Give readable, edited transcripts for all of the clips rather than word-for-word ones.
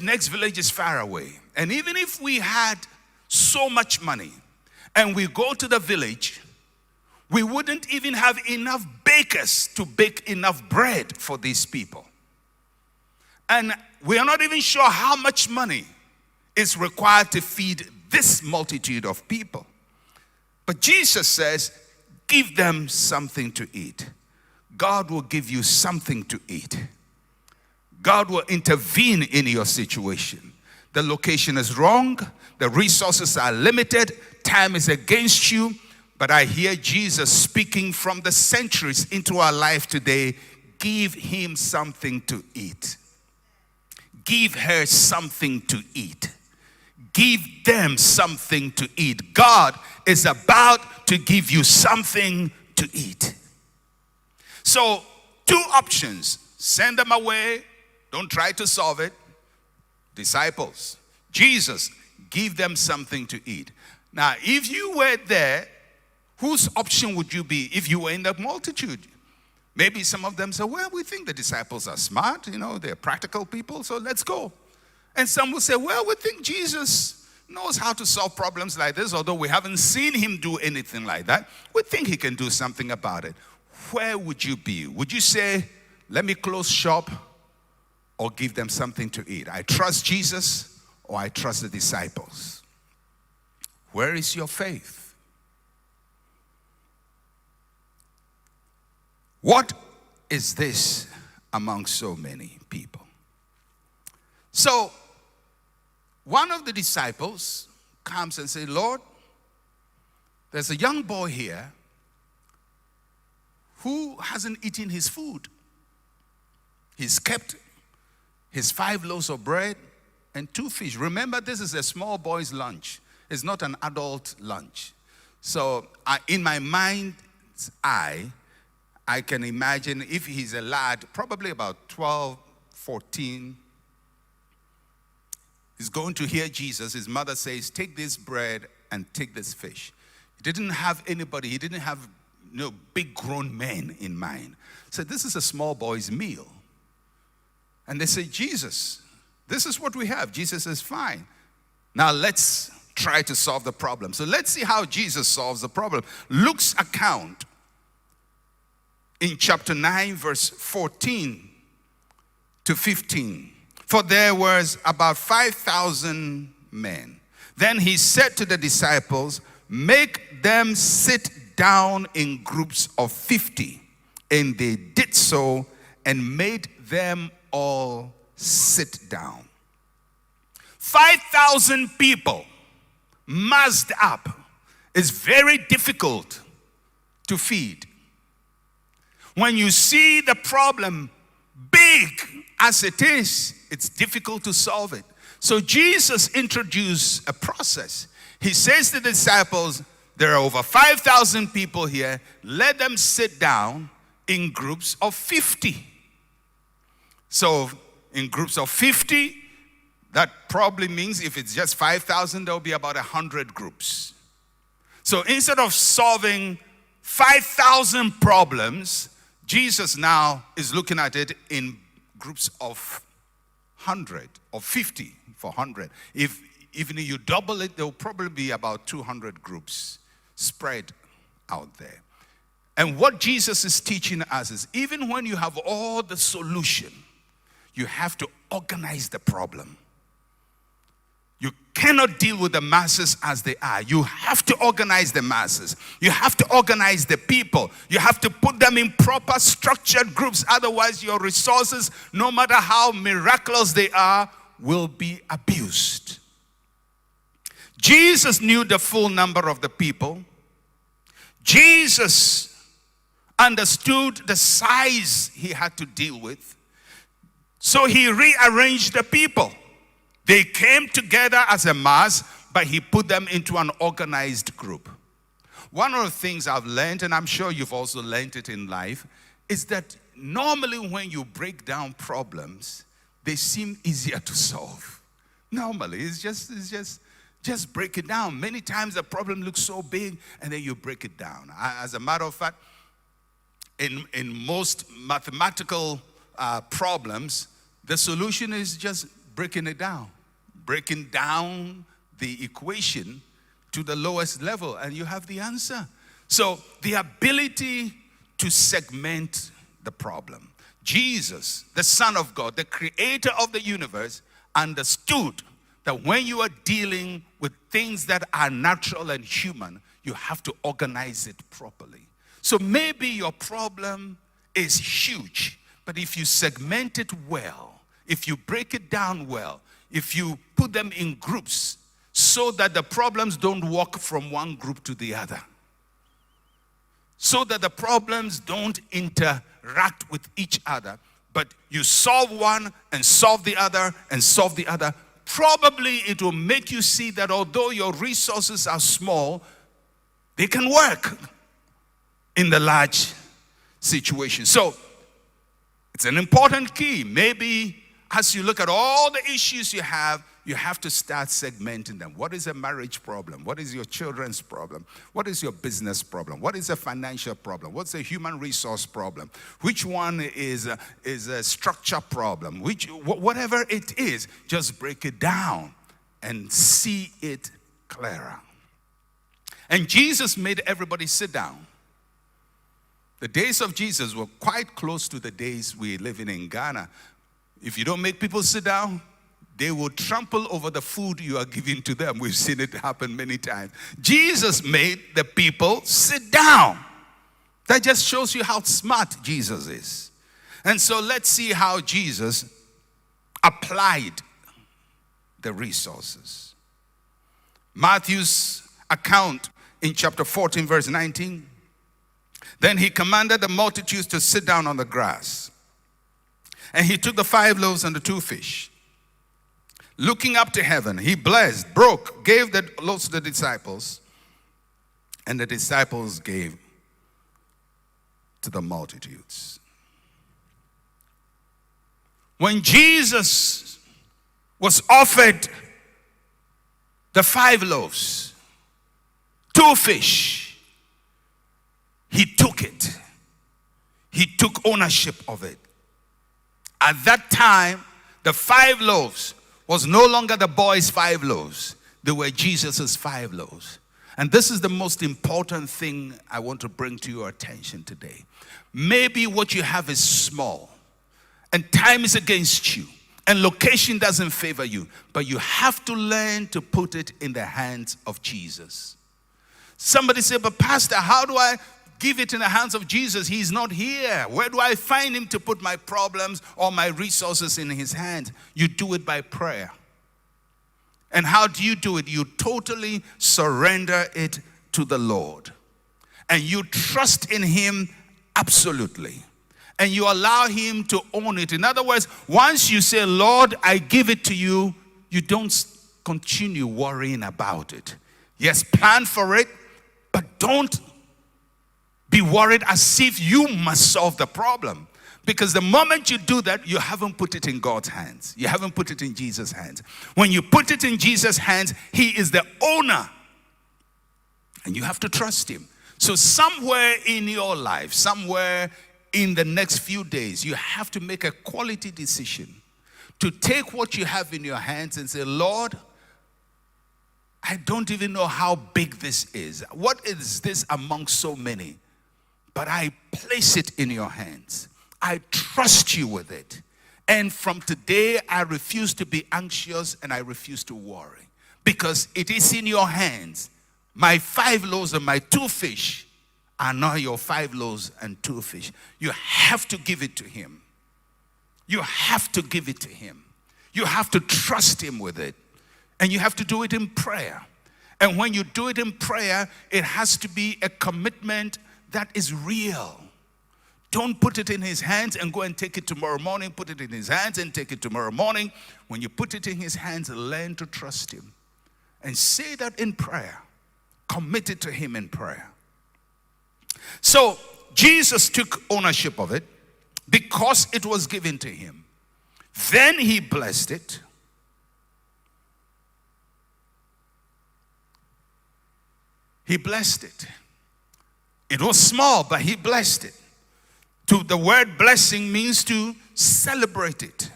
next village is far away. And even if we had so much money and we go to the village, we wouldn't even have enough bakers to bake enough bread for these people. And we are not even sure how much money is required to feed this multitude of people. But Jesus says, give them something to eat. God will give you something to eat. God will intervene in your situation. The location is wrong. The resources are limited. Time is against you. But I hear Jesus speaking from the centuries into our life today. Give him something to eat. Give her something to eat. Give them something to eat. God is about to give you something to eat. So, two options. Send them away. Don't try to solve it. Disciples. Jesus, give them something to eat. Now, if you were there, whose option would you be if you were in the multitude? Maybe some of them say, well, we think the disciples are smart. They're practical people, so let's go. And some will say, well, we think Jesus knows how to solve problems like this, although we haven't seen him do anything like that. We think he can do something about it. Where would you be? Would you say, let me close shop, or give them something to eat? I trust Jesus, or I trust the disciples. Where is your faith? What is this among so many people? So, one of the disciples comes and says, Lord, there's a young boy here who hasn't eaten his food. He's kept his 5 loaves of bread and 2 fish. Remember, this is a small boy's lunch. It's not an adult lunch. So, in my mind's eye, I can imagine if he's a lad, probably about 12, 14, he's going to hear Jesus. His mother says, take this bread and take this fish. He didn't have anybody, he didn't have big grown men in mind. So this is a small boy's meal. And they say, Jesus, this is what we have. Jesus says, fine. Now let's try to solve the problem. So let's see how Jesus solves the problem. Luke's account in chapter 9, verse 14 to 15. For there was about 5,000 men. Then he said to the disciples, make them sit down in groups of 50. And they did so and made them all sit down. 5,000 people massed up is very difficult to feed. When you see the problem big as it is, it's difficult to solve it. So Jesus introduced a process. He says to the disciples, there are over 5,000 people here. Let them sit down in groups of 50. So in groups of 50, that probably means if it's just 5,000, there'll be about 100 groups. So instead of solving 5,000 problems, Jesus now is looking at it in groups of 100 or 50 for 100. Even if you double it, there will probably be about 200 groups spread out there. And what Jesus is teaching us is even when you have all the solution, you have to organize the problem. You cannot deal with the masses as they are. You have to organize the masses. You have to organize the people. You have to put them in proper structured groups. Otherwise, your resources, no matter how miraculous they are, will be abused. Jesus knew the full number of the people. Jesus understood the size he had to deal with. So he rearranged the people. They came together as a mass, but he put them into an organized group. One of the things I've learned, and I'm sure you've also learned it in life, is that normally when you break down problems, they seem easier to solve. Normally, it's just break it down. Many times the problem looks so big, and then you break it down. As a matter of fact, in most mathematical problems, the solution is just breaking it down, breaking down the equation to the lowest level, and you have the answer. So the ability to segment the problem. Jesus, the Son of God, the creator of the universe, understood that when you are dealing with things that are natural and human, you have to organize it properly. So maybe your problem is huge, but if you segment it well, if you break it down well, if you put them in groups so that the problems don't walk from one group to the other, so that the problems don't interact with each other, but you solve one and solve the other and solve the other, probably it will make you see that although your resources are small, they can work in the large situation. So it's an important key. Maybe as you look at all the issues you have to start segmenting them. What is a marriage problem? What is your children's problem? What is your business problem? What is a financial problem? What's a human resource problem? Which one is a structure problem? Whatever it is, just break it down and see it clearer. And Jesus made everybody sit down. The days of Jesus were quite close to the days we're living in Ghana. If you don't make people sit down, they will trample over the food you are giving to them. We've seen it happen many times. Jesus made the people sit down. That just shows you how smart Jesus is. And so let's see how Jesus applied the resources. Matthew's account in chapter 14, verse 19. Then he commanded the multitudes to sit down on the grass. And he took the 5 loaves and the 2 fish. Looking up to heaven, he blessed, broke, gave the loaves to the disciples, and the disciples gave to the multitudes. When Jesus was offered the 5 loaves, 2 fish, he took it. He took ownership of it. At that time, the 5 loaves was no longer the boys' 5 loaves. They were Jesus' 5 loaves. And this is the most important thing I want to bring to your attention today. Maybe what you have is small, and time is against you, and location doesn't favor you, but you have to learn to put it in the hands of Jesus. Somebody said, but Pastor, how do I give it in the hands of Jesus? He's not here. Where do I find him to put my problems or my resources in his hands? You do it by prayer. And how do you do it? You totally surrender it to the Lord. And you trust in him absolutely. And you allow him to own it. In other words, once you say, Lord, I give it to you, you don't continue worrying about it. Yes, plan for it, but don't be worried as if you must solve the problem. Because the moment you do that, you haven't put it in God's hands. You haven't put it in Jesus' hands. When you put it in Jesus' hands, he is the owner. And you have to trust him. So somewhere in your life, somewhere in the next few days, you have to make a quality decision to take what you have in your hands and say, Lord, I don't even know how big this is. What is this among so many? But I place it in your hands. I trust you with it. And from today, I refuse to be anxious and I refuse to worry. Because it is in your hands. My 5 loaves and my 2 fish are not your 5 loaves and 2 fish. You have to give it to him. You have to give it to him. You have to trust him with it. And you have to do it in prayer. And when you do it in prayer, it has to be a commitment that is real. Don't put it in his hands and go and take it tomorrow morning. Put it in his hands and take it tomorrow morning. When you put it in his hands, learn to trust him. And say that in prayer. Commit it to him in prayer. So Jesus took ownership of it because it was given to him. Then he blessed it. He blessed it. It was small, but he blessed it. The word blessing means to celebrate it.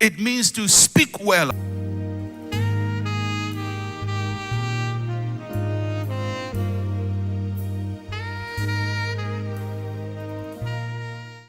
It means to speak well.